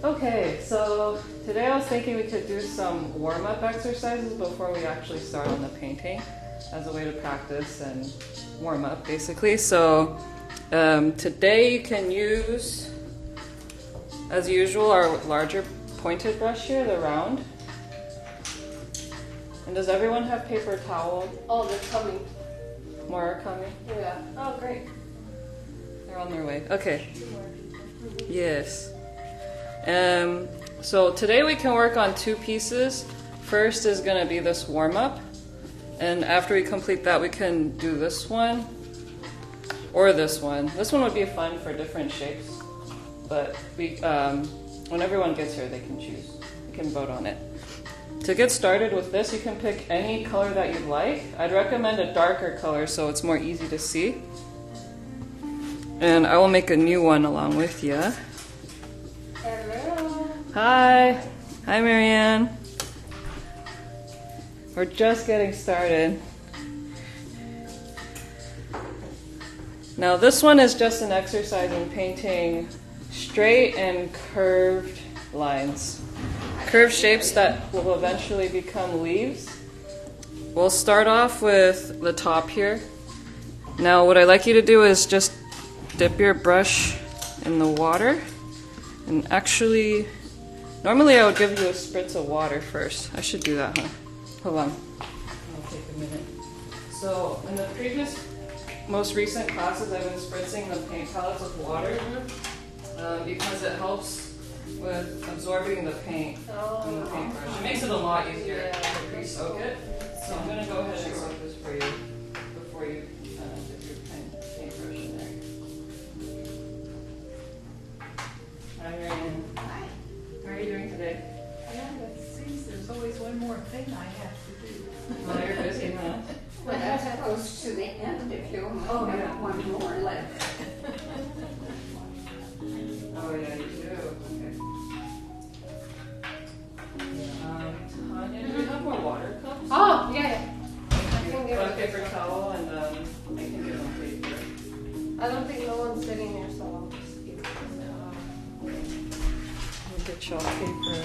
Okay, so today I was thinking we could do some warm-up exercises before we actually start on the painting as a way to practice and warm up basically. So today you can use, as usual, our larger pointed brush here, the round. And does everyone have paper towel? Oh, they're coming. More are coming? Yeah. Oh, great. They're on their way. Okay. Yes. So today we can work on two pieces. First is going to be this warm-up, and after we complete that we can do this one or this one. This one would be fun for different shapes, but when everyone gets here they can choose. They can vote on it. To get started with this, you can pick any color that you'd like. I'd recommend a darker color so it's more easy to see. And I will make a new one along with you. Hello. Hi. Hi, Marianne. We're just getting started. Now this one is just an exercise in painting straight and curved lines. Curved shapes that will eventually become leaves. We'll start off with the top here. Now what I'd like you to do is just dip your brush in the water. And actually, normally I would give you a spritz of water first. I should do that, huh? Hold on. It'll take a minute. So in the previous, most recent classes, I've been spritzing the paint palettes with water because it helps with absorbing the paint in the paintbrush. It makes it a lot easier to pre-soak it. So I'm going to go ahead and soak this for you before you dip your paintbrush in there. Hi, Marianne. Hi. How are you doing today? Yeah, it seems there's always one more thing I have to do. Well, you're busy, huh? Well, that's close to the end if you only have one more left. Oh, yeah, you do. Okay. Tanya, do we have more water cups? Oh, yeah. A paper towel and I can get on paper. I don't think no one's sitting here, so I'll just keep it. I'll get y'all paper.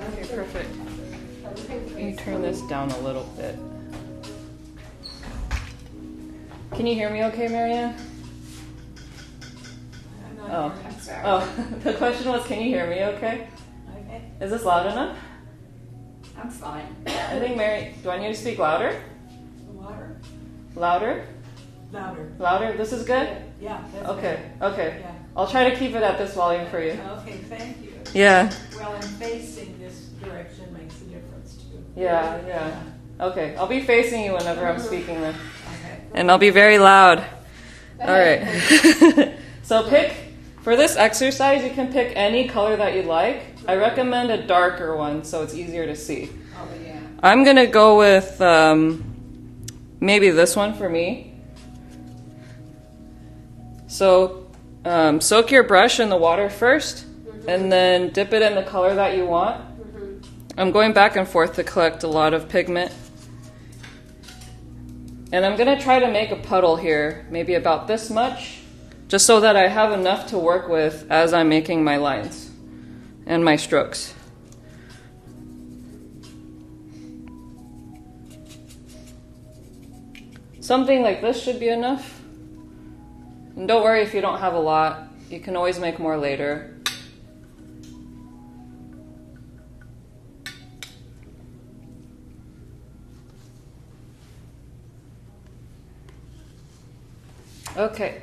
Okay, perfect. Let me turn this down a little bit. Can you hear me okay, Marianne? Oh. Oh, the question was, can you hear me okay? Okay, Is this loud enough? I'm fine. I think do I need to speak louder? Water? Louder? Louder. Louder? This is good? Yeah, that's Okay, okay. Yeah. I'll try to keep it at this volume for you. Okay, thank you. Yeah, Well, and facing this direction makes a difference too. yeah. Okay, I'll be facing you whenever I'm speaking then. Okay. And I'll be very loud. All right. So for this exercise, you can pick any color that you like. I recommend a darker one so it's easier to see. Oh, yeah. I'm going to go with maybe this one for me. So soak your brush in the water first and then dip it in the color that you want. I'm going back and forth to collect a lot of pigment. And I'm going to try to make a puddle here, maybe about this much, just so that I have enough to work with as I'm making my lines and my strokes. Something like this should be enough. And don't worry if you don't have a lot. You can always make more later. Okay,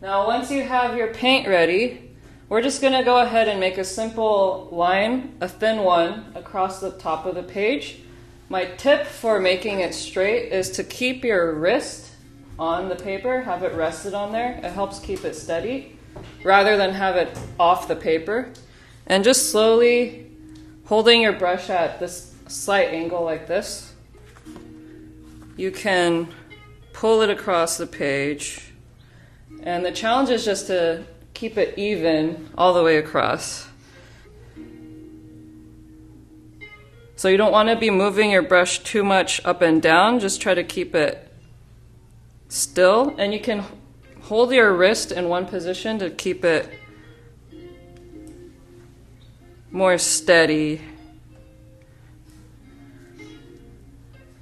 now once you have your paint ready, we're just going to go ahead and make a simple line, a thin one, across the top of the page. My tip for making it straight is to keep your wrist on the paper, have it rested on there. It helps keep it steady, rather than have it off the paper. And just slowly holding your brush at this slight angle like this, you can pull it across the page. And the challenge is just to keep it even all the way across. So you don't want to be moving your brush too much up and down, just try to keep it still, and you can hold your wrist in one position to keep it more steady.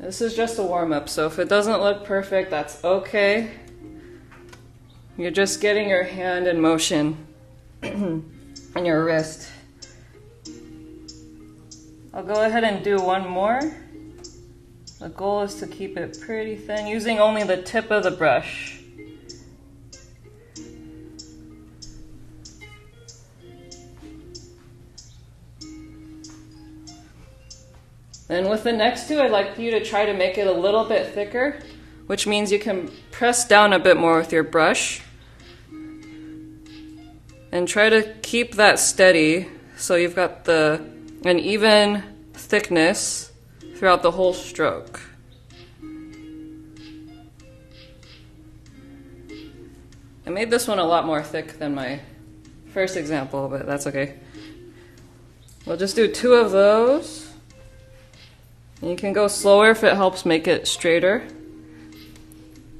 This is just a warm-up, so if it doesn't look perfect, that's okay. You're just getting your hand in motion and your wrist. I'll go ahead and do one more. The goal is to keep it pretty thin, using only the tip of the brush. And with the next two, I'd like you to try to make it a little bit thicker, which means you can press down a bit more with your brush. And try to keep that steady so you've got an even thickness throughout the whole stroke. I made this one a lot more thick than my first example, but that's okay. We'll just do 2 of those. And you can go slower if it helps make it straighter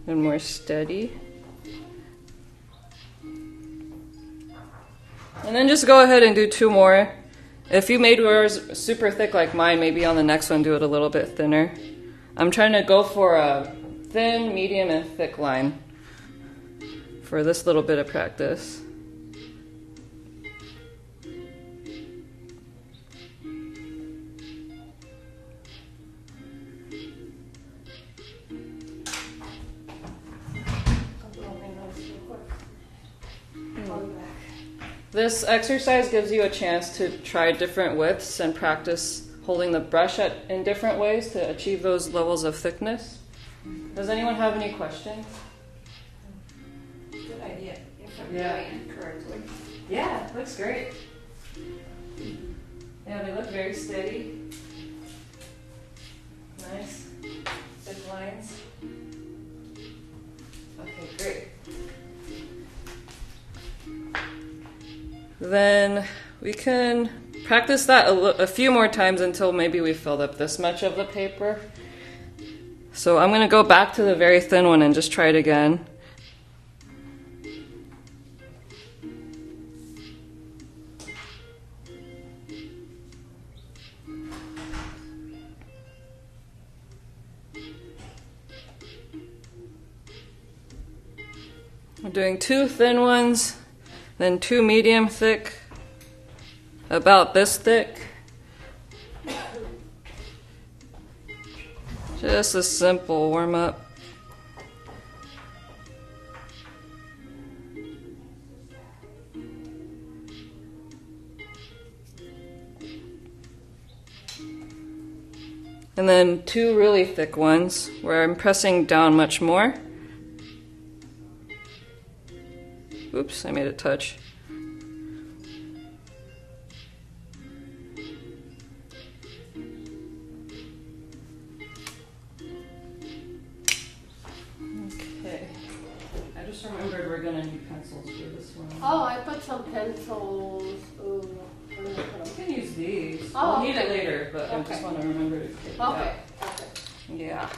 and more steady. And then just go ahead and do 2 more. If you made yours super thick like mine, maybe on the next one do it a little bit thinner. I'm trying to go for a thin, medium, and thick line for this little bit of practice. This exercise gives you a chance to try different widths and practice holding the brush in different ways to achieve those levels of thickness. Does anyone have any questions? Good idea. If I'm doing it correctly. Yeah, looks great. Yeah, they look very steady. Nice. Thick lines. Okay, great. Then we can practice that a few more times until maybe we filled up this much of the paper. So I'm going to go back to the very thin one and just try it again. I'm doing 2 thin ones. Then 2 medium thick, about this thick. Just a simple warm up. And then 2 really thick ones where I'm pressing down much more. Oops, I made it touch. Okay. I just remembered we're gonna need pencils for this one. Oh, I put some pencils. Ooh, where did I put You them? can use these. Oh, We'll need it okay. later, but I just Okay. want to remember to take it Okay, out. okay. Yeah.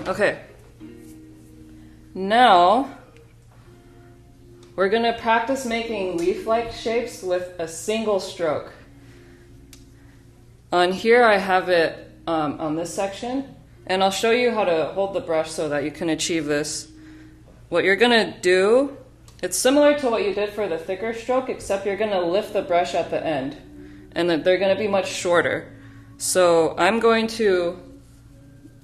Okay. Now, we're going to practice making leaf-like shapes with a single stroke. On here I have it on this section, and I'll show you how to hold the brush so that you can achieve this. What you're going to do, it's similar to what you did for the thicker stroke, except you're going to lift the brush at the end, and they're going to be much shorter. So I'm going to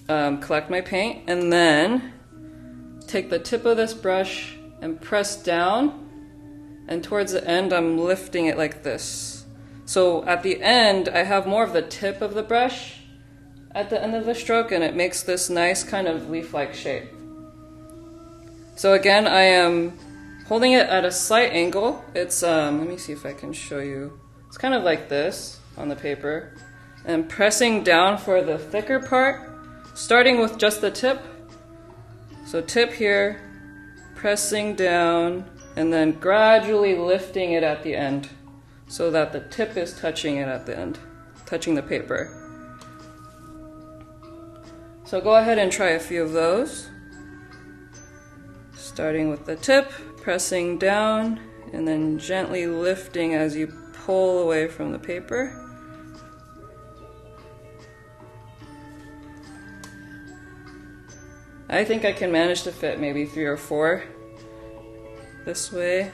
collect my paint, and then take the tip of this brush and press down, and towards the end I'm lifting it like this. So at the end I have more of the tip of the brush at the end of the stroke, and it makes this nice kind of leaf-like shape. So again, I am holding it at a slight angle. It's let me see if I can show you. It's kind of like this on the paper, and pressing down for the thicker part, starting with just the tip. So tip here, pressing down, and then gradually lifting it at the end so that the tip is touching it at the end, touching the paper. So go ahead and try a few of those. Starting with the tip, pressing down, and then gently lifting as you pull away from the paper. I think I can manage to fit maybe 3 or 4 this way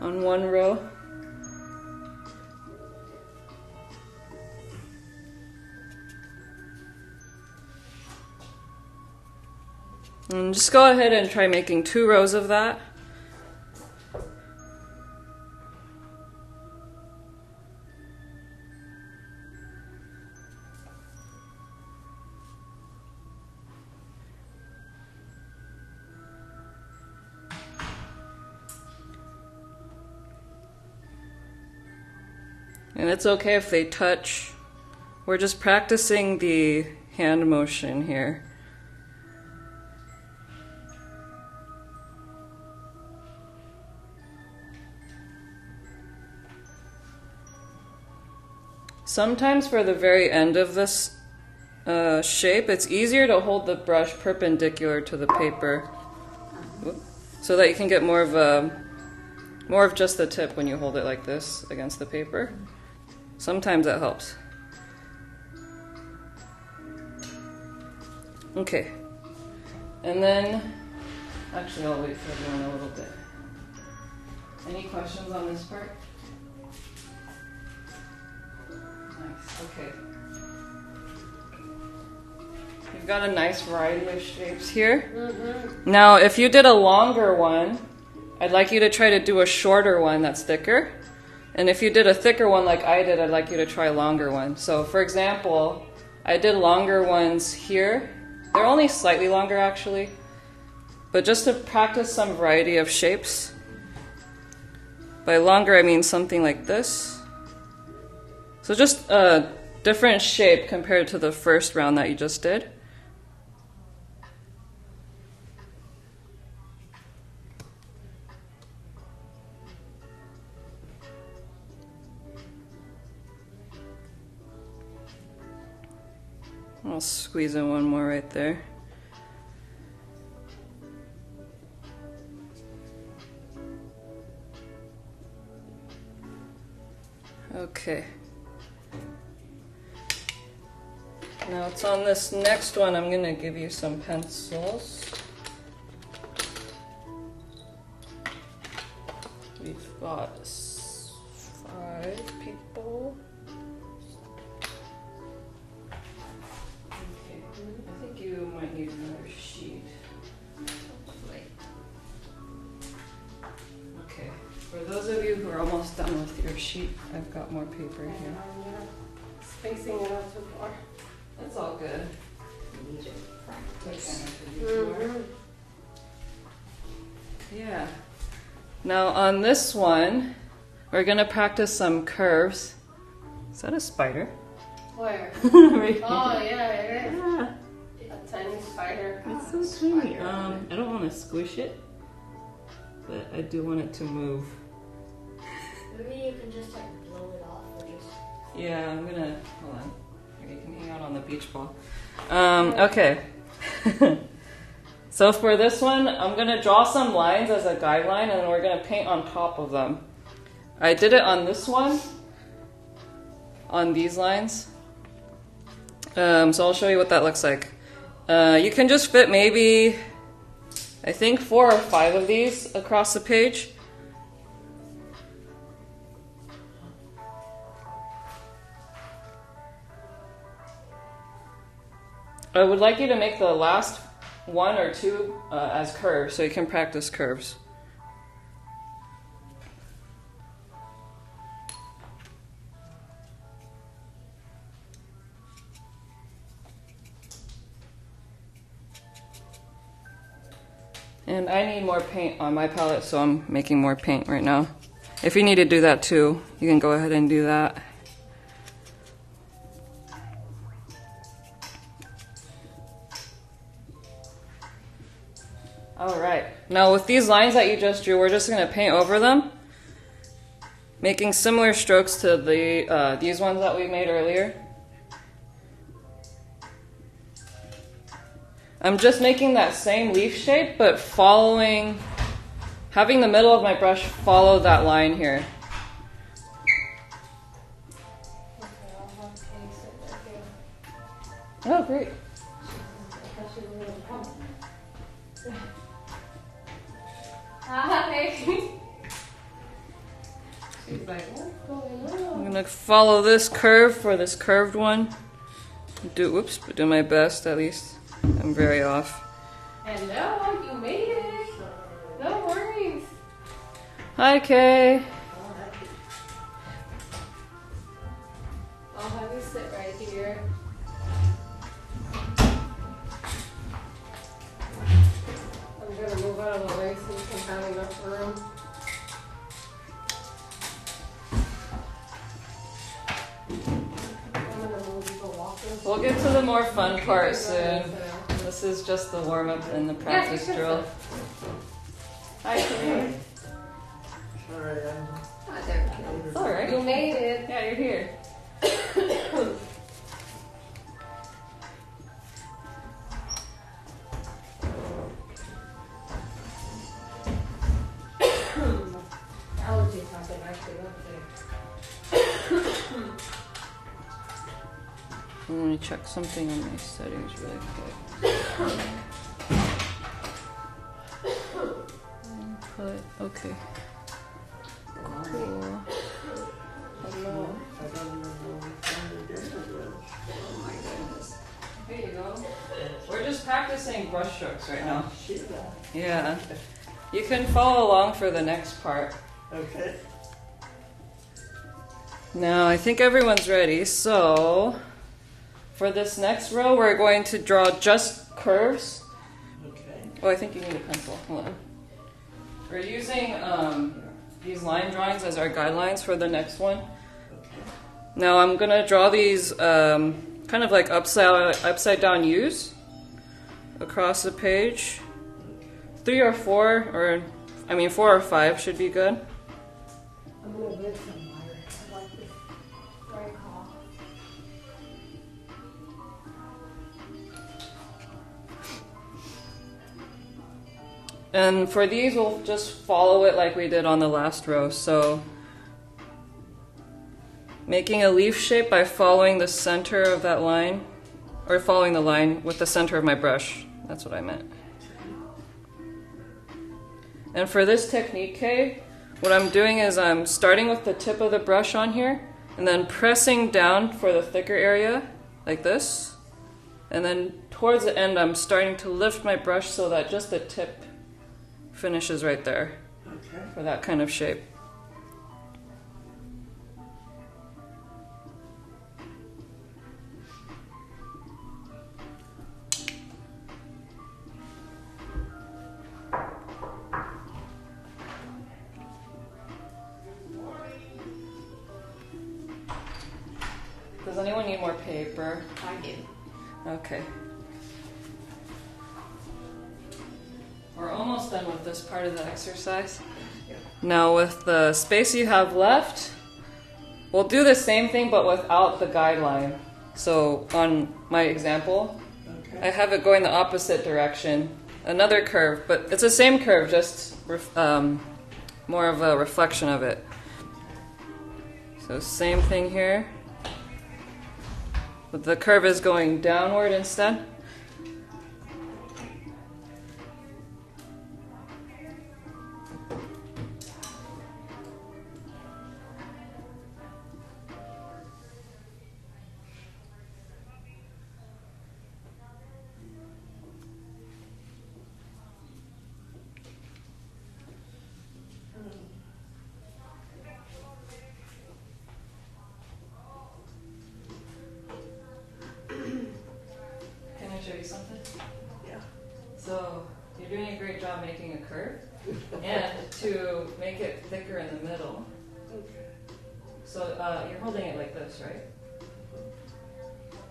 on one row. And just go ahead and try making 2 rows of that. And it's okay if they touch. We're just practicing the hand motion here. Sometimes for the very end of this shape, it's easier to hold the brush perpendicular to the paper so that you can get more of just the tip when you hold it like this against the paper. Sometimes that helps. Okay. And then, actually I'll wait for everyone a little bit. Any questions on this part? Nice, okay. You've got a nice variety of shapes here. Mm-hmm. Now, if you did a longer one, I'd like you to try to do a shorter one that's thicker. And if you did a thicker one like I did, I'd like you to try a longer one. So for example, I did longer ones here. They're only slightly longer actually, but just to practice some variety of shapes. By longer, I mean something like this. So just a different shape compared to the first round that you just did. I'll squeeze in one more right there. Okay. Now it's on this next one. I'm going to give you some pencils. We've got 5 people. You might need another sheet. Okay, for those of you who are almost done with your sheet, I've got more paper here. Spacing it out too far. That's all good. Mm-hmm. Yeah. Now on this one, we're going to practice some curves. Is that a spider? Where? Right Oh, yeah, it is. Yeah. A tiny spider. It's so tiny. I don't want to squish it, but I do want it to move. Maybe you can just like blow it off or just... Yeah, I'm gonna, hold on. Maybe you can hang out on the beach ball. Okay. So for this one, I'm gonna draw some lines as a guideline and then we're gonna paint on top of them. I did it on this one, on these lines. So I'll show you what that looks like. You can just fit maybe, I think 4 or 5 of these across the page. I would like you to make the last 1 or 2 as curves so you can practice curves. And I need more paint on my palette, so I'm making more paint right now. If you need to do that too, you can go ahead and do that. Alright, now with these lines that you just drew, we're just going to paint over them, making similar strokes to the these ones that we made earlier. I'm just making that same leaf shape, but having the middle of my brush follow that line here. Okay, I'll have Kay sit right here. Oh, great. Hi. She's like, what's going on? I'm gonna follow this curve for this curved one. Do my best at least. I'm very off. Hello, you made it. No worries. Hi, Kay. I'll have you sit right here. I'm gonna move out of the way so you can have enough room. I'm gonna move the walkers. We'll get to the more fun part soon. This is just the warm up and the practice drill. Hi, Kay. Oh, there It's alright. You made it. Yeah, you're here. Allergies have been acting up there. Let me check something on my settings really quick. Input. Okay. Cool. Hello. Here you go. We're just practicing brush strokes right now. Yeah. You can follow along for the next part. Okay. Now, I think everyone's ready, so for this next row, we're going to draw just curves. Okay. Oh, I think you need a pencil. Hold on. We're using these line drawings as our guidelines for the next one. Okay. Now, I'm going to draw these kind of like upside down U's across the page. 3 or 4, or I mean 4 or 5 should be good. I'm gonna get some water. I like this dry cough. And for these, we'll just follow it like we did on the last row. So, making a leaf shape by following the center of that line, or following the line with the center of my brush. That's what I meant. And for this technique, Kay, what I'm doing is I'm starting with the tip of the brush on here, and then pressing down for the thicker area, like this. And then towards the end, I'm starting to lift my brush so that just the tip finishes right there Okay. for that kind of shape. Does anyone need more paper? I do. Okay. We're almost done with this part of the exercise. Now with the space you have left, we'll do the same thing but without the guideline. So on my example, I Okay. have it going the opposite direction. Another curve, but it's the same curve, just more of a reflection of it. So same thing here. But the curve is going downward instead. Can I show you something? Yeah. So you're doing a great job making a curve, and to make it thicker in the middle. Okay. So you're holding it like this, right?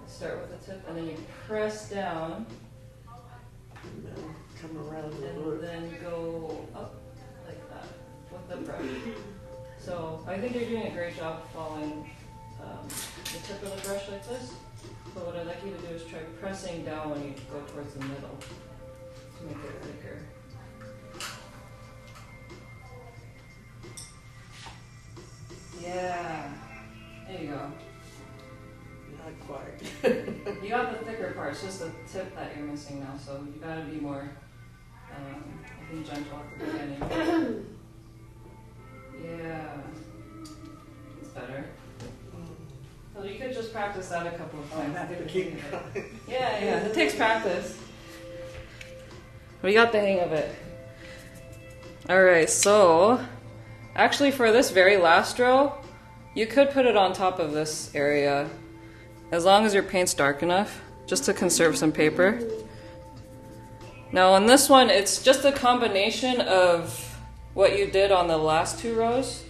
Start with the tip, and then you press down, And then come around the and loop. then go up like that with the brush. So I think you're doing a great job following the tip of the brush like this. But what I'd like you to do is try pressing down when you go towards the middle to make it thicker. Yeah. There you go. Not quite. You got the thicker part, it's just the tip that you're missing now, so you gotta be more, I think, gentle at the beginning. Yeah. It's better. Well, you could just practice that a couple of times. I have to keep trying. Yeah, it takes practice. We got the hang of it. Alright, so actually for this very last row, you could put it on top of this area as long as your paint's dark enough, just to conserve some paper. Now on this one, it's just a combination of what you did on the last 2 rows,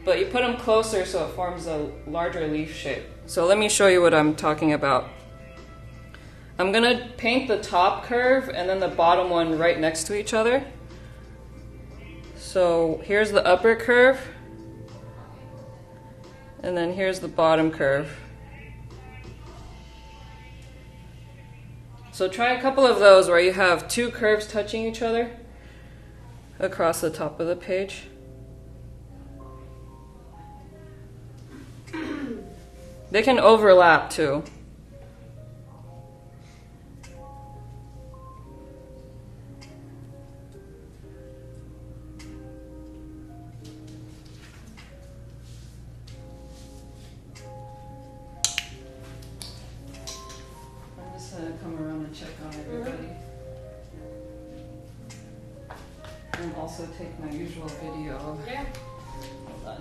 but you put them closer so it forms a larger leaf shape. So let me show you what I'm talking about. I'm gonna paint the top curve and then the bottom one right next to each other. So here's the upper curve, and then here's the bottom curve. So try a couple of those where you have 2 curves touching each other across the top of the page. They can overlap too. I'm just gonna come around and check on everybody. And also take my usual video. Yeah. Hold on.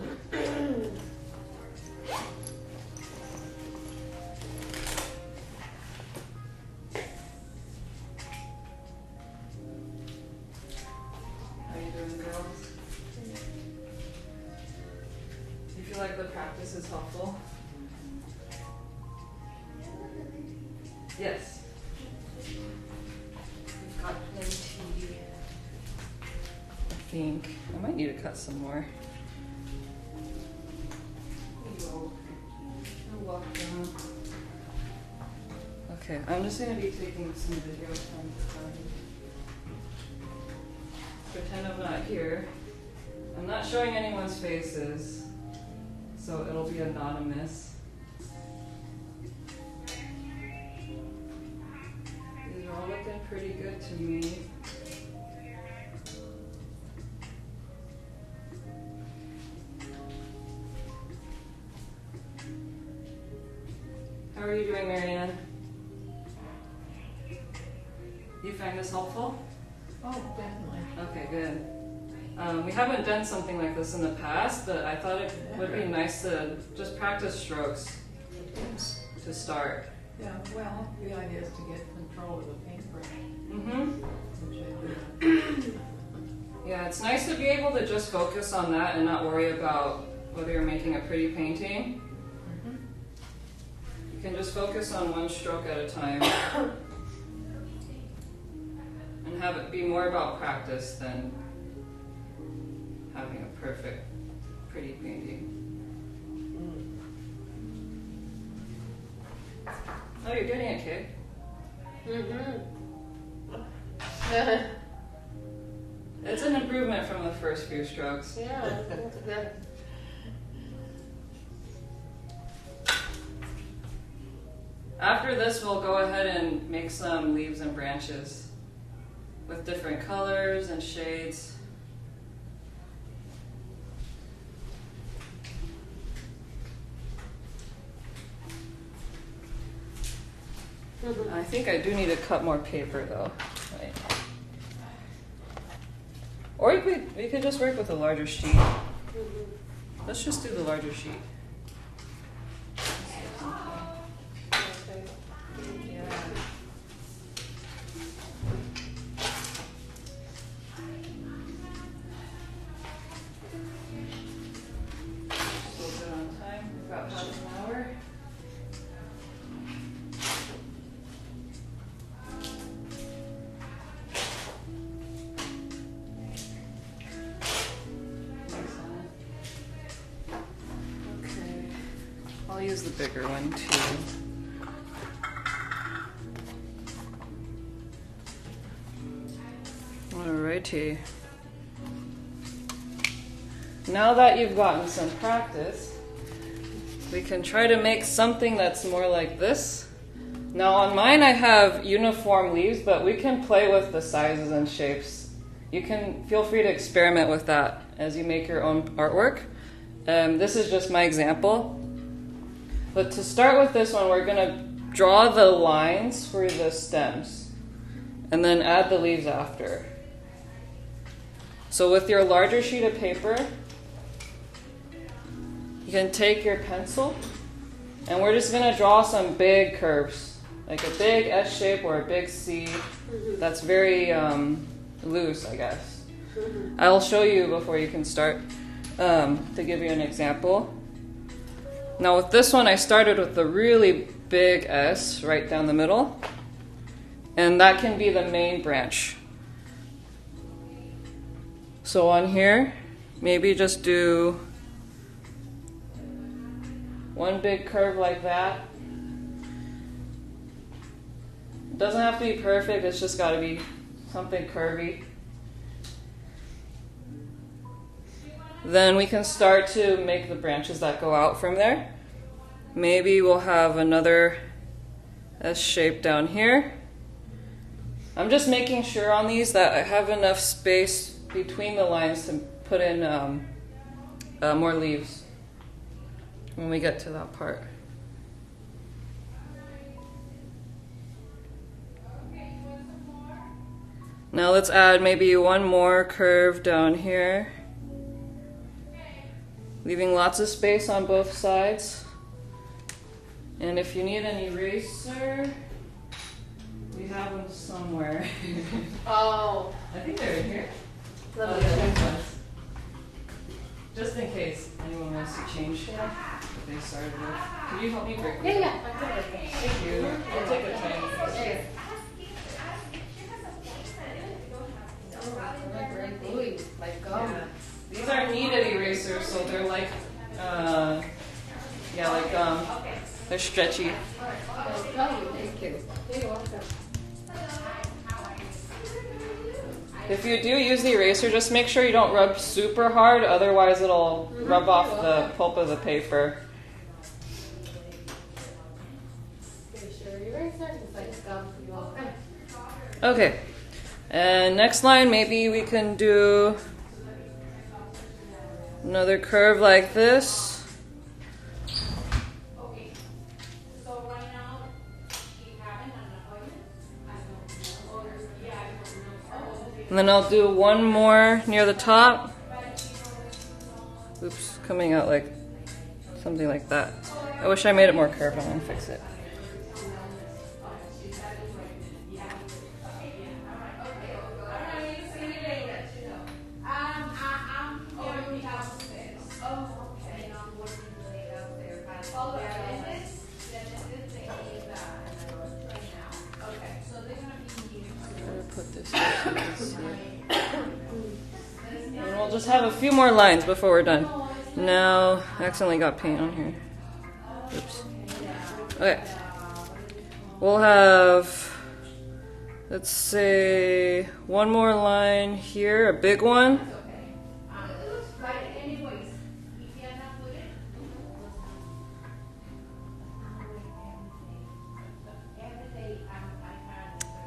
How you doing, girls? Do you feel like the practice is helpful? Yes. We've got plenty. I think I might need to cut some more. You're welcome. Okay, I'm just gonna be taking some video from the time. Pretend I'm not here. I'm not showing anyone's faces, so it'll be anonymous. These are all looking pretty good to me. How are you doing, Marianne? You find this helpful? Oh, definitely. Okay, good. We haven't done something like this in the past, but I thought it would be nice to just practice strokes to start. Yeah, well, the idea is to get control of the paintbrush, Mm-hmm. which I do. Yeah, it's nice to be able to just focus on that and not worry about whether you're making a pretty painting. You can just focus on one stroke at a time and have it be more about practice than having a perfect, pretty painting. Oh, you're getting it, kid. It's an improvement from the first few strokes. Yeah, that's good. After this, we'll go ahead and make some leaves and branches with different colors and shades. I think I do need to cut more paper though. Right. Or we could just work with a larger sheet. Let's just do the larger sheet. Yeah. Still good on time. We've got half an hour. Okay. I'll use the bigger one too. Alrighty. Now that you've gotten some practice, we can try to make something that's more like this. Now on mine I have uniform leaves, but we can play with the sizes and shapes. You can feel free to experiment with that as you make your own artwork. This is just my example. But to start with this one, we're going to draw the lines for the stems and then add the leaves after. So with your larger sheet of paper, you can take your pencil and we're just going to draw some big curves, like a big S shape or a big C that's very loose, I guess. I'll show you before you can start to give you an example. Now with this one, I started with the really big S right down the middle, and that can be the main branch. So on here, maybe just do one big curve like that. It doesn't have to be perfect, it's just got to be something curvy. Then we can start to make the branches that go out from there. Maybe we'll have another S shape down here. I'm just making sure on these that I have enough space between the lines to put in more leaves when we get to that part. Now let's add maybe one more curve down here, leaving lots of space on both sides. And if you need an eraser, we have them somewhere. Oh. I think they're in here. Let me Just in case anyone wants to change what they started with. Can you help me break Yeah, this? yeah. I can break it. Thank you. I'll take a tiny piece. Ooh, like gum. Yeah. These are kneaded erasers, so they're like, yeah, like gum. They're stretchy. Thank you. You're welcome. If you do use the eraser, just make sure you don't rub super hard, otherwise it'll rub off the pulp of the paper. Okay, and next line, maybe we can do another curve like this. And then I'll do one more near the top. Oops, coming out like something like that. I wish I made it more curved. I'm gonna fix it. Put this here so you can see it. And we'll just have a few more lines before we're done. Now, I accidentally got paint on here. Oops. Okay. We'll have, let's say, one more line here, a big one.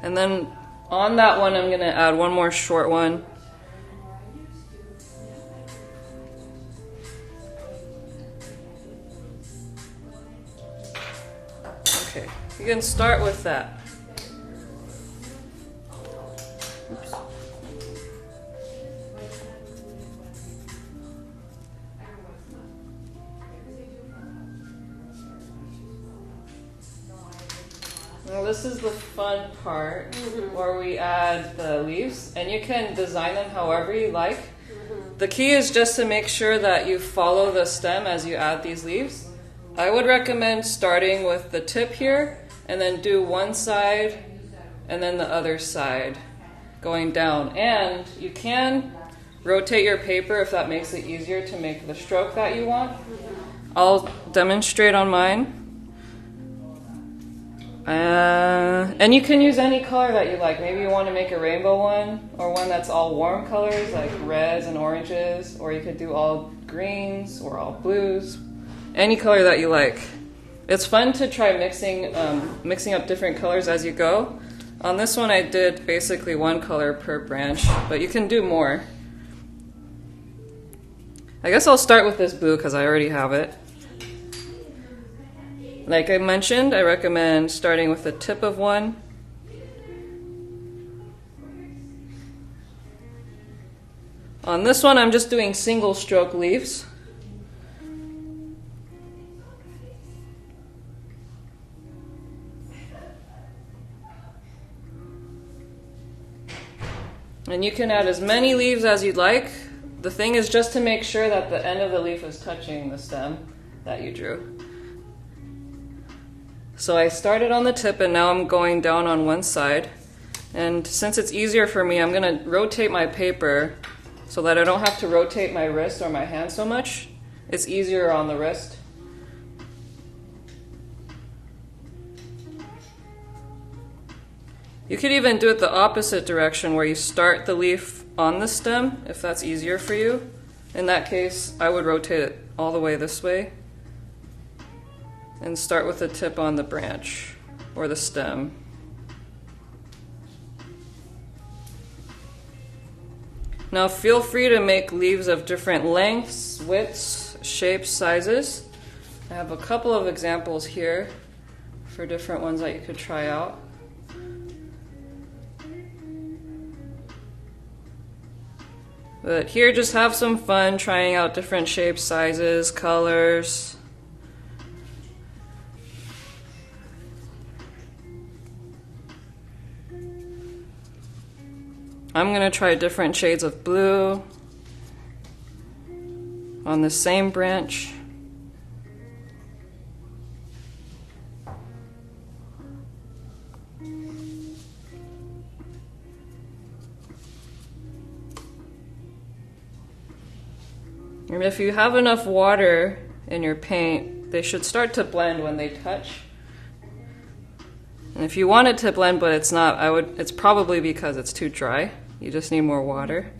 And then on that one, I'm going to add one more short one. Okay, you can start with that. Oops. Well, this is the fun part where we add the leaves, and you can design them however you like. The key is just to make sure that you follow the stem as you add these leaves. I would recommend starting with the tip here, and then do one side, and then the other side, going down. And you can rotate your paper if that makes it easier to make the stroke that you want. I'll demonstrate on mine. And you can use any color that you like. Maybe you want to make a rainbow one, or one that's all warm colors like reds and oranges, or you could do all greens or all blues. Any color that you like. It's fun to try mixing up different colors as you go. On this one I did basically one color per branch, but you can do more. I guess I'll start with this blue because I already have it. Like I mentioned, I recommend starting with the tip of one. On this one, I'm just doing single stroke leaves. And you can add as many leaves as you'd like. The thing is just to make sure that the end of the leaf is touching the stem that you drew. So I started on the tip and now I'm going down on one side. And since it's easier for me, I'm going to rotate my paper so that I don't have to rotate my wrist or my hand so much. It's easier on the wrist. You could even do it the opposite direction where you start the leaf on the stem if that's easier for you. In that case, I would rotate it all the way this way and start with the tip on the branch or the stem. Now feel free to make leaves of different lengths, widths, shapes, sizes. I have a couple of examples here for different ones that you could try out. But here just have some fun trying out different shapes, sizes, colors. I'm going to try different shades of blue on the same branch. And if you have enough water in your paint, they should start to blend when they touch. And if you want it to blend but it's not, it's probably because it's too dry. You just need more water.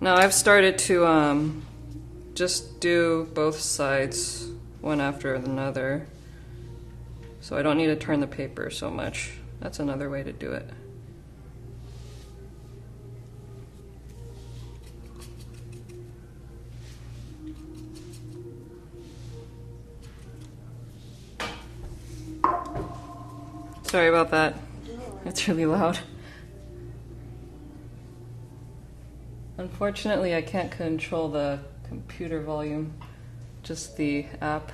Now I've started to just do both sides one after another, so I don't need to turn the paper so much. That's another way to do it. Sorry about that. It's really loud. Unfortunately, I can't control the computer volume, just the app.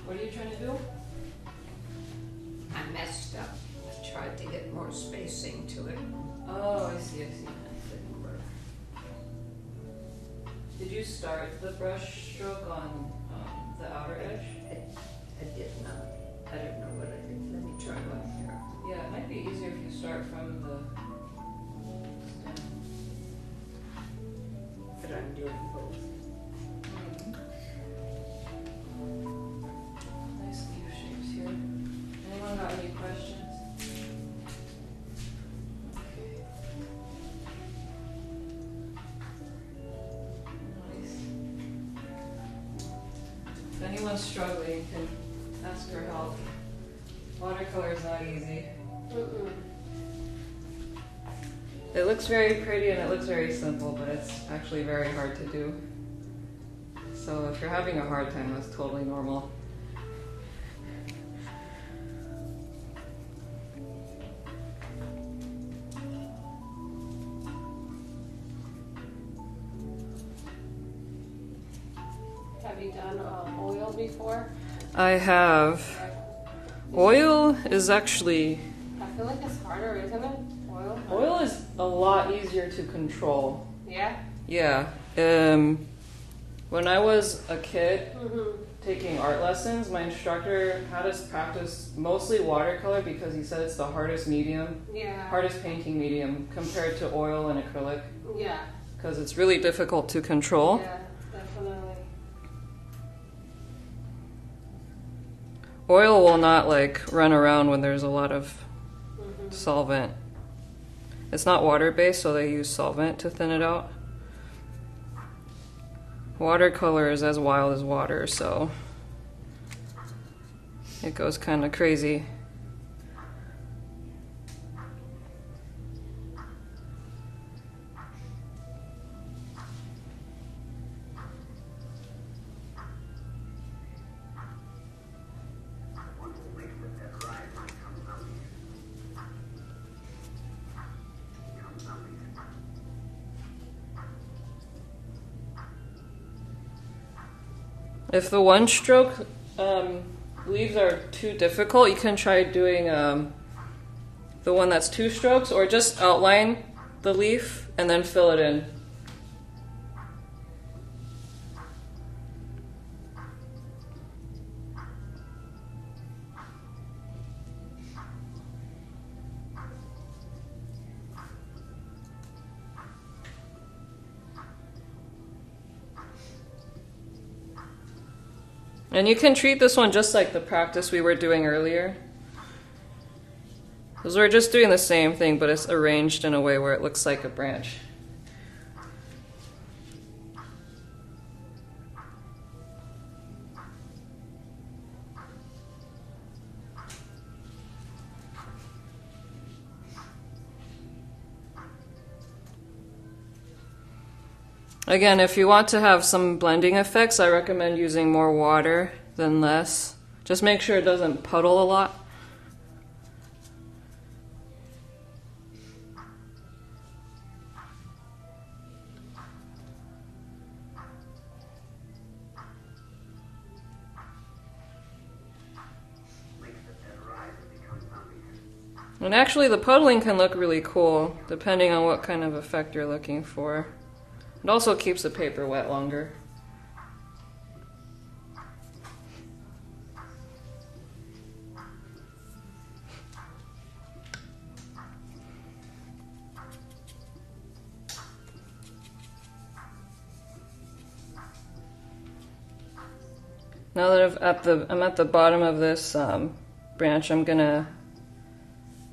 What are you trying to do? I messed up. I tried to get more spacing to it. Oh, I see, I see. That didn't work. Did you start the brush stroke on the outer edge? I did not. I don't know what I did. Let me try one here. Yeah, it might be easier if you start from the stem. But I'm doing both. Nice leaf shapes here. Anyone got any questions? Okay. Nice. If anyone's struggling, you can ask for help. Watercolor is not easy. It looks very pretty and it looks very simple, but it's actually very hard to do. So if you're having a hard time, that's totally normal. Have you done oil before? I have. Oil is actually... I feel like it's harder, isn't it? Oil? Oil is a lot easier to control. Yeah? Yeah. When I was a kid taking art lessons, my instructor had us practice mostly watercolor because he said it's the hardest medium, Yeah. hardest painting medium compared to oil and acrylic Yeah. because it's really difficult to control. Yeah, definitely. Oil will not like run around when there's a lot of solvent. It's not water-based, so they use solvent to thin it out. Watercolor is as wild as water, so it goes kind of crazy. If the one stroke leaves are too difficult, you can try doing the one that's two strokes, or just outline the leaf and then fill it in. And you can treat this one just like the practice we were doing earlier. Because we're just doing the same thing, but it's arranged in a way where it looks like a branch. Again, if you want to have some blending effects, I recommend using more water than less. Just make sure it doesn't puddle a lot. And actually the puddling can look really cool, depending on what kind of effect you're looking for. It also keeps the paper wet longer. Now that I'm at the bottom of this branch, I'm gonna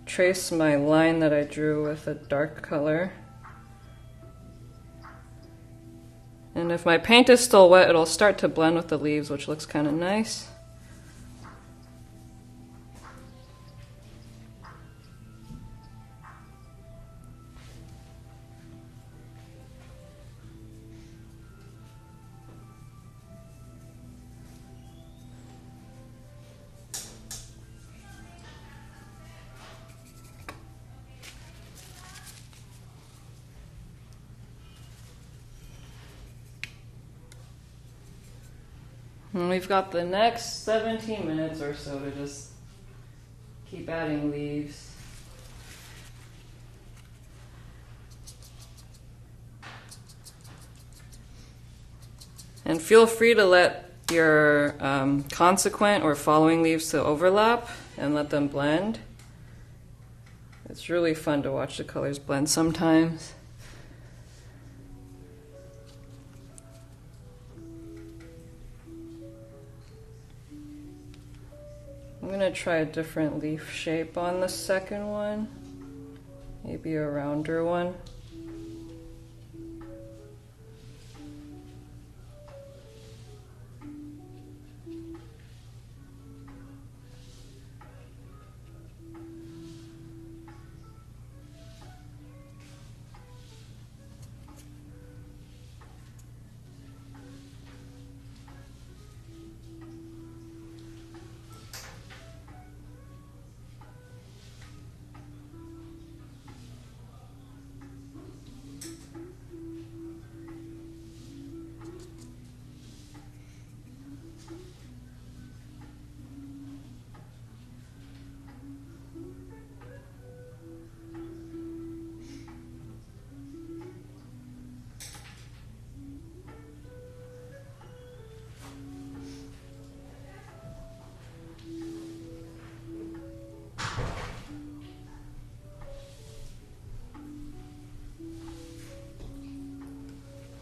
trace my line that I drew with a dark color. And if my paint is still wet, it'll start to blend with the leaves, which looks kind of nice. And we've got the next 17 minutes or so to just keep adding leaves. And feel free to let your consequent or following leaves to overlap and let them blend. It's really fun to watch the colors blend sometimes. I'm going to try a different leaf shape on the second one, maybe a rounder one.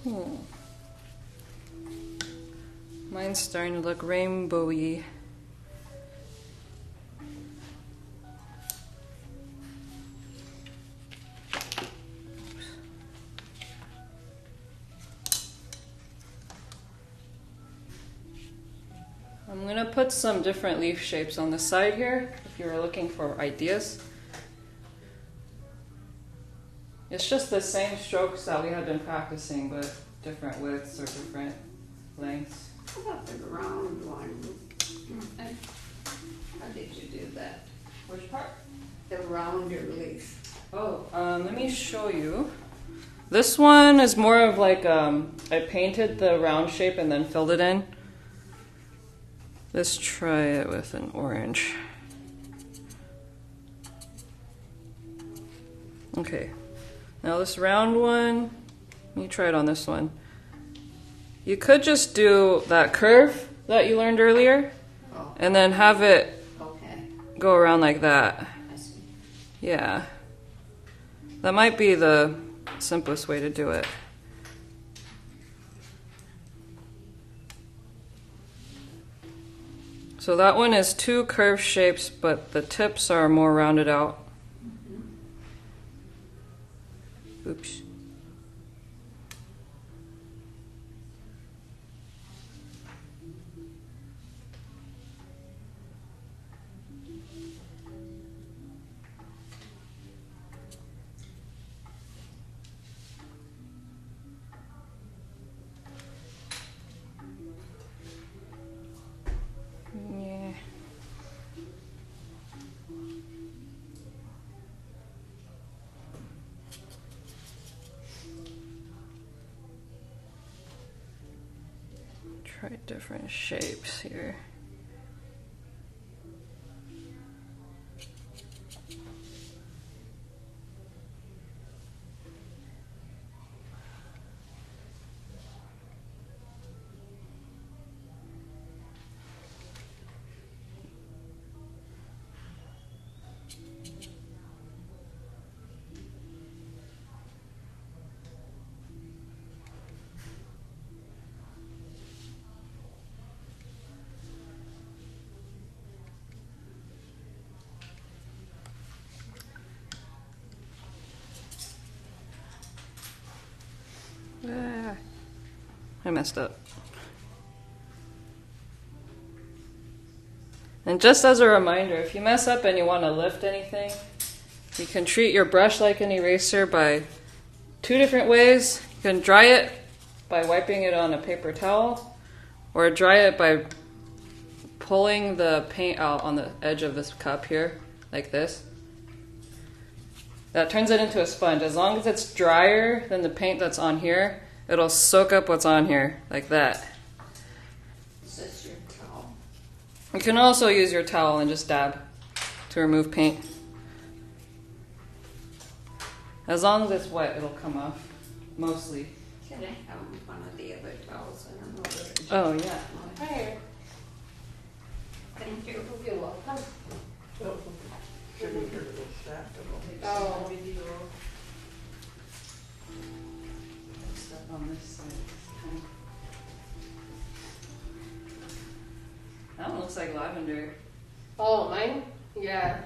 Hmm. Mine's starting to look rainbowy. I'm gonna put some different leaf shapes on the side here if you were looking for ideas. It's just the same strokes that we had been practicing, but different widths or different lengths. How about the round one? How did you do that? Which part? The rounder leaf. Oh, let me show you. This one is more of like, I painted the round shape and then filled it in. Let's try it with an orange. Okay, now this round one, let me try it on this one. You could just do that curve that you learned earlier, Oh, and then have it okay. go around like that. I see. Yeah. That might be the simplest way to do it. So that one is two curved shapes, but the tips are more rounded out. Oops. Yeah. Try different shapes here. Ah, I messed up. And just as a reminder, if you mess up and you want to lift anything, you can treat your brush like an eraser by two different ways. You can dry it by wiping it on a paper towel, or dry it by pulling the paint out on the edge of this cup here, like this. That turns it into a sponge. As long as it's drier than the paint that's on here, it'll soak up what's on here, like that. Is this your towel? You can also use your towel and just dab to remove paint. As long as it's wet, it'll come off, mostly. Can I have one of the other towels? I don't know where it is. Oh, yeah. Here, Thank you. you're welcome. Should we hear the stack of them? Oh. Stuff on this side. That one looks like lavender. Oh, mine? Yeah,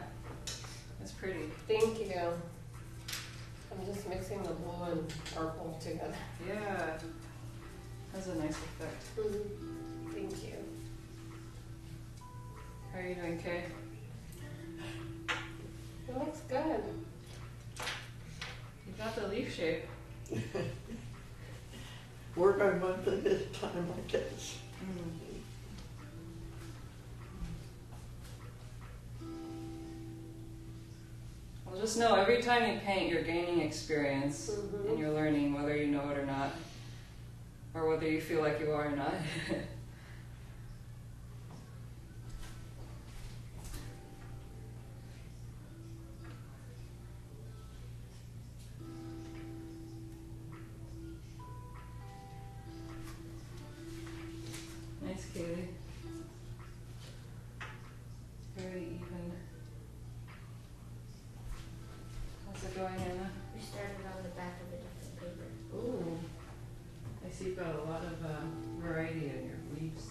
It's pretty. thank you. I'm just mixing the blue and purple together. Yeah. Has a nice effect. Thank you. How are you doing, Kay? It looks good. You got the leaf shape. Work a month at a time, I guess. Well, just know every time you paint, you're gaining experience and you're learning whether you know it or not, or whether you feel like you are or not. Nice, Kaylee. Very even. How's it going, Anna? We started on the back of a different paper. Ooh. I see you've got a lot of variety in your leaves.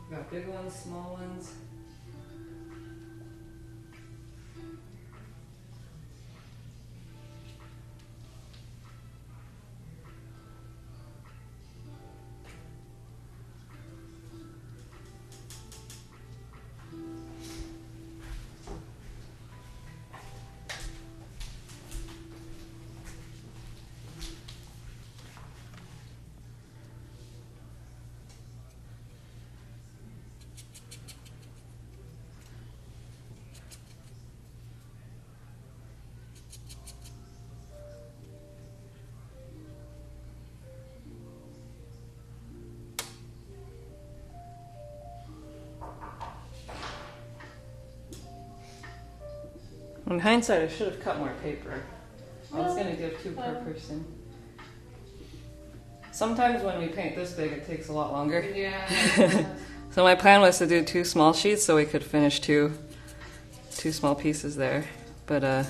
You've got big ones, small ones. In hindsight, I should have cut more paper. I was going to give 2 per person. Sometimes when we paint this big, it takes a lot longer. Yeah. So my plan was to do 2 small sheets so we could finish two small pieces there. But I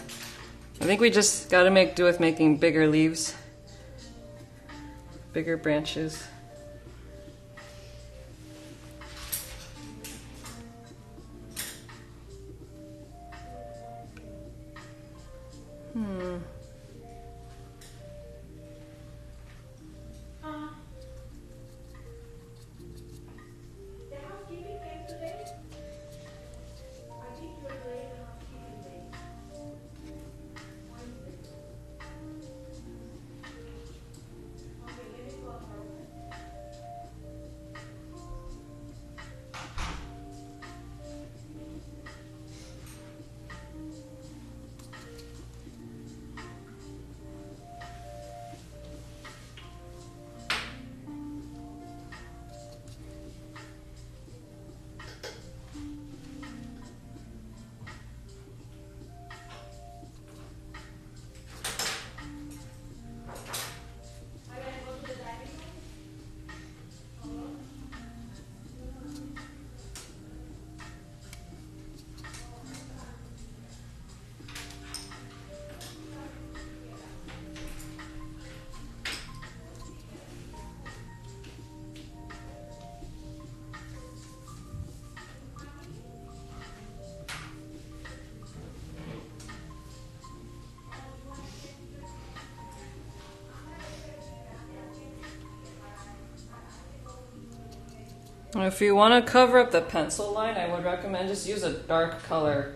think we just got to make do with making bigger leaves, bigger branches. The housekeeping came today? I think you're late in housekeeping day. Wednesday. Okay, let me call her. I gotta go to the dining room. If you want to cover up the pencil line, I would recommend just use a dark color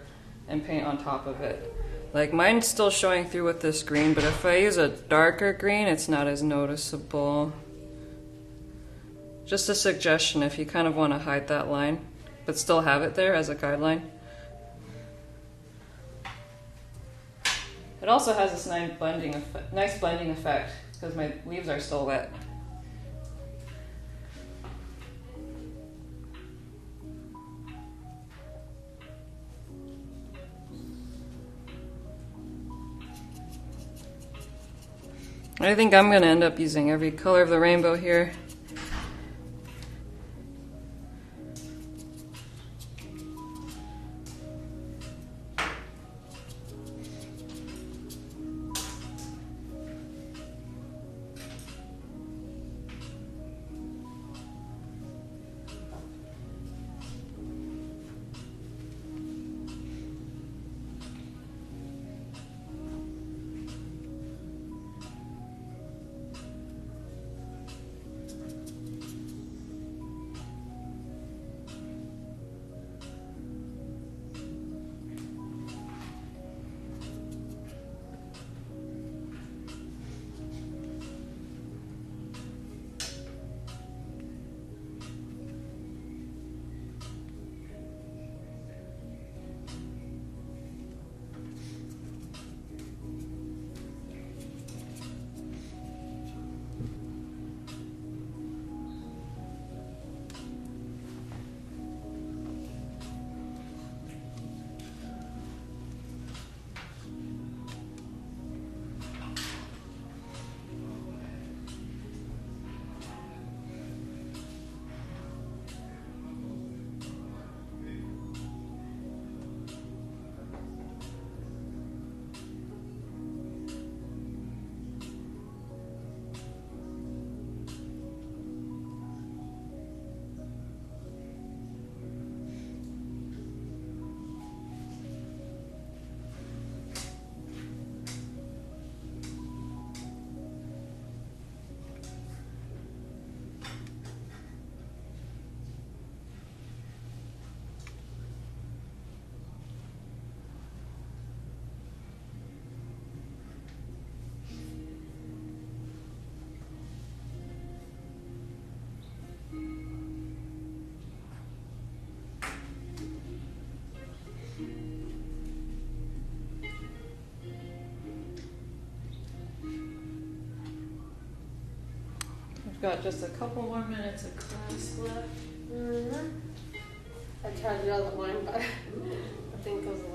and paint on top of it. Like mine's still showing through with this green, but if I use a darker green, it's not as noticeable. Just a suggestion if you kind of want to hide that line, but still have it there as a guideline. It also has this nice blending effect because my leaves are still wet. I think I'm going to end up using every color of the rainbow here. We've got just a couple more minutes of class left. I tried the other one, but I think it was a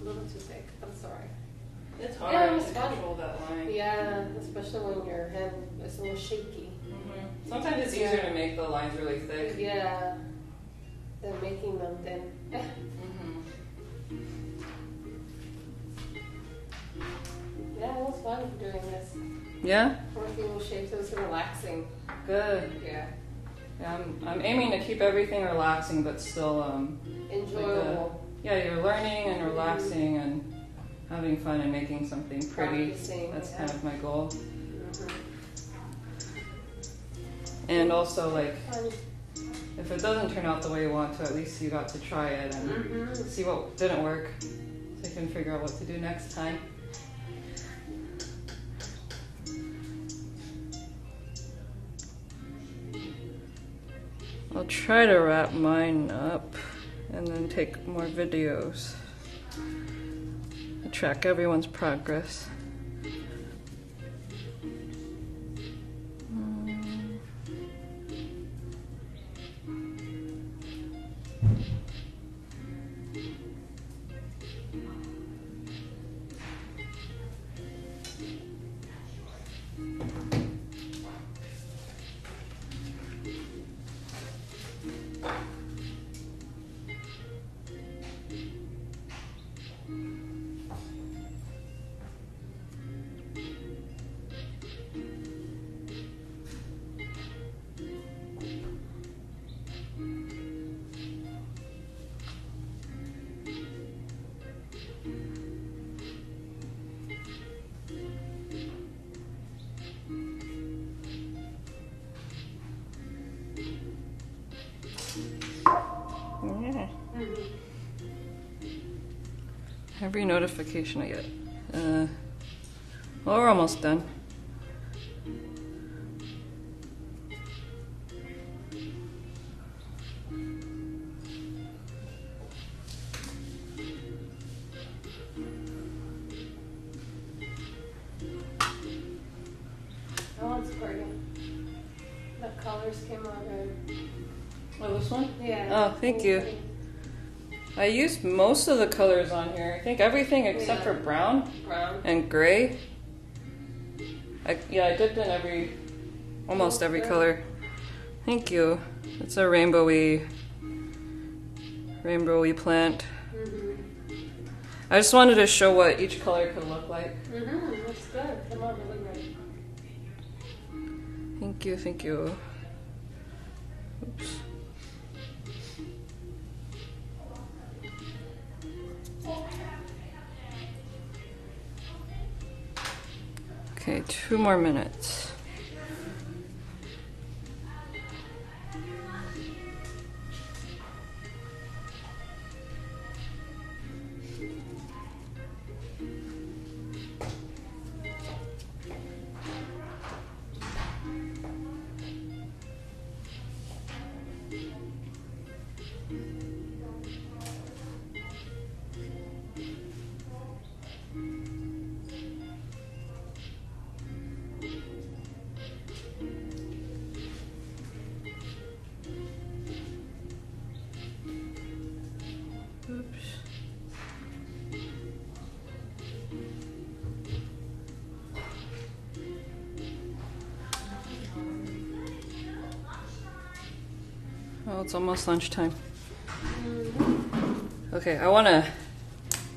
little too thick. I'm sorry. It's hard Yeah, it was to fun. control that line. Yeah, especially when your hand is a little shaky. Sometimes it's easier to make the lines really thick. Yeah, than making them thin. Yeah, it was fun doing this. Yeah? Working with shapes, it was relaxing. Good. Yeah, Yeah, I'm aiming to keep everything relaxing, but still, enjoyable. yeah, you're learning and relaxing and having fun and making something pretty. Practicing, That's yeah. kind of my goal. Mhm. And also, like, Fun. if it doesn't turn out the way you want to, at least you got to try it and see what didn't work, so you can figure out what to do next time. I'll try to wrap mine up and then take more videos. Track everyone's progress. Yeah. Every notification I get. Well, we're almost done. That one's pretty. The colors came out good. Oh, this one? Yeah. Oh, thank you. I used most of the colors on here. I think everything except for brown Brown. and gray. I dipped in almost every color. Thank you. It's a rainbowy plant. I just wanted to show what each color could look like. Looks good. Come on, really great. Thank you. Oops. Okay, 2 more minutes. Oops. Oh, it's almost lunchtime. Okay, I want to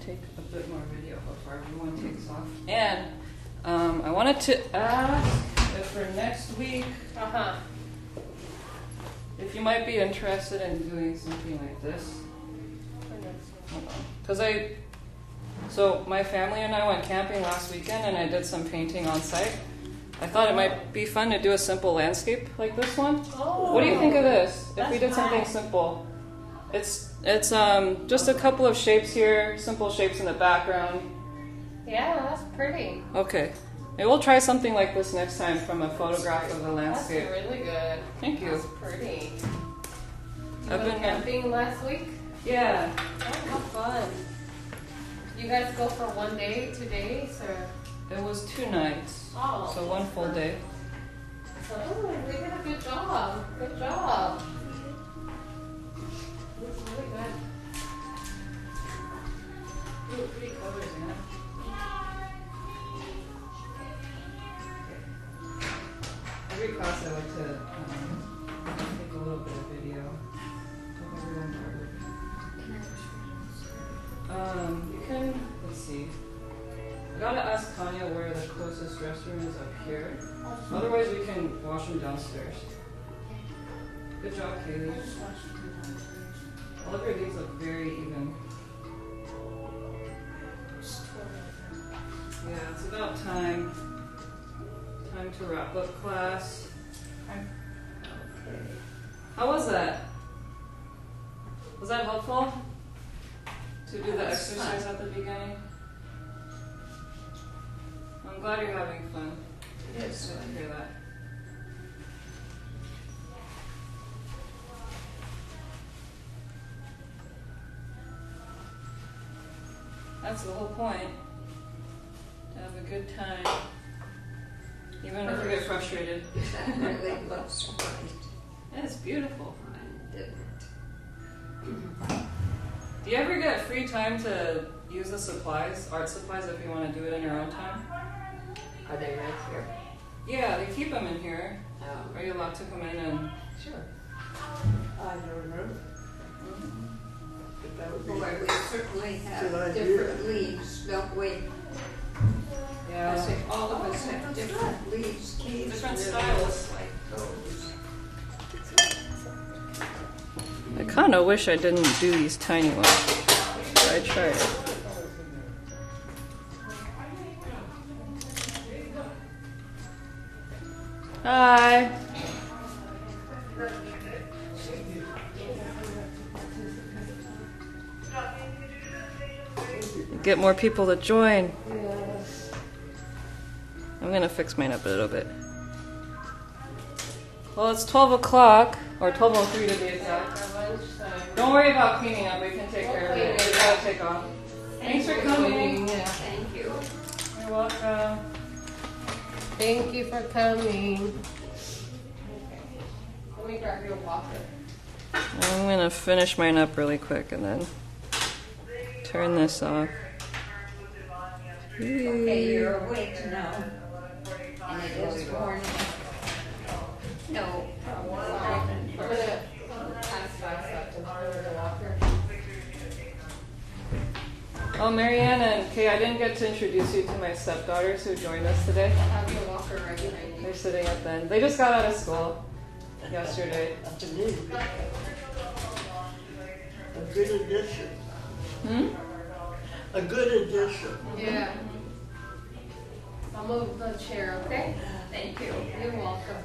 take a bit more video before everyone takes off. And I wanted to ask if for next week, if you might be interested in doing something like this. Because so my family and I went camping last weekend and I did some painting on site. I thought it might be fun to do a simple landscape like this one. Oh, What do you think of this? If we that's did something nice. simple. It's just a couple of shapes here, simple shapes in the background. Yeah, that's pretty. Okay. Maybe we'll try something like this next time from a photograph of the That's landscape. really good. Thank you. That's pretty. You I've went been camping last week? Yeah. Oh, how fun. You guys go for 1 day, 2 days, or? It was 2 nights. Oh. So 1 full day. Oh, we did a good job. Good job. Looks really good. Ooh, pretty colors, man. Every class I like to take a little bit of video of everyone part. You can, let's see. I gotta ask Kanya where the closest restroom is up here. Otherwise we can wash them downstairs. Good job, Kaylee. All of your leaves look very even. Yeah, it's about time. Time to wrap up class. Okay. How was that? Was that helpful? To do the exercise at the beginning? I'm glad you're having fun. Yes. Good to hear that. That's the whole point. To have a good time. Even if you get frustrated. That really looks right. Yeah, it's beautiful. I didn't. Do you ever get free time to use the supplies, art supplies, if you want to do it in your own time? Are they right here? Yeah, they keep them in here. Oh. Are you allowed to come in and... Sure. I don't know. But that would be. Boy, we certainly Good have idea. different leaves, don't we? I Yeah. think all of us have different leaves. Keys Different really styles. look like those. I kind of wish I didn't do these tiny ones. But I tried it. Hi. Get more people to join. I'm gonna fix mine up a little bit. Well, it's 12 o'clock, or 12:03 to be exact. Don't worry about cleaning up, we can take care of it. We gotta take off. Thanks for coming. Thank you. You're welcome. Thank you for coming. Let me grab your walker. I'm gonna finish mine up really quick and then turn this off. Okay, you're awake now. And it is morning. No, probably. I'm gonna pass that to the walker. Oh, Marianne and Kay, I didn't get to introduce you to my stepdaughters who joined us today. I have your walker right behind you. They're sitting at the end. They just got out of school yesterday. A good addition. Hmm? A good addition. Yeah. I'll move the chair, okay? Thank you. You're welcome.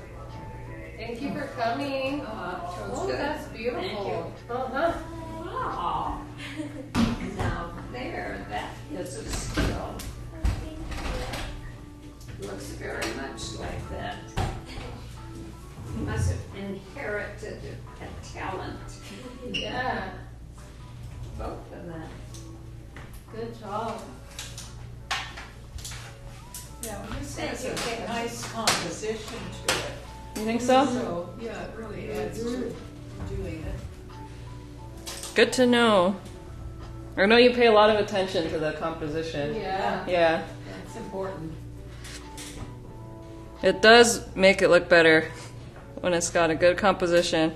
Thank you for coming. Sounds Oh, good. that's beautiful. Thank you. Uh-huh. Oh. Now there, that is a skill. Looks very much like that. You must have inherited a talent. Yeah. Both of them. Good job. Yeah, well, this Thank has you. a nice composition to it. You think so? So, yeah, it really adds to doing it. Good to know. I know you pay a lot of attention to the composition. Yeah. Yeah. That's important. It does make it look better when it's got a good composition.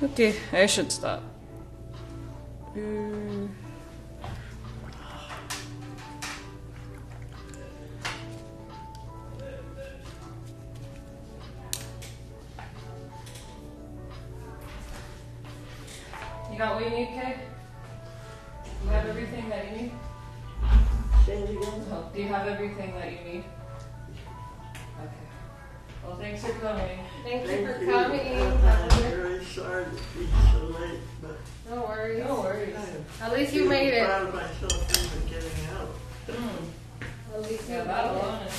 Okay, I should stop. You got what you need, Kay? You have everything that you need? Say it again. Oh, do you have everything that you need? Okay. Well, thanks for coming. Thank you for Thank you. coming. I'm very sorry to be so late, but No worries. No worries. At least you made it. I'm proud of myself even getting out. Mm. At least you Yeah, made that it. alone is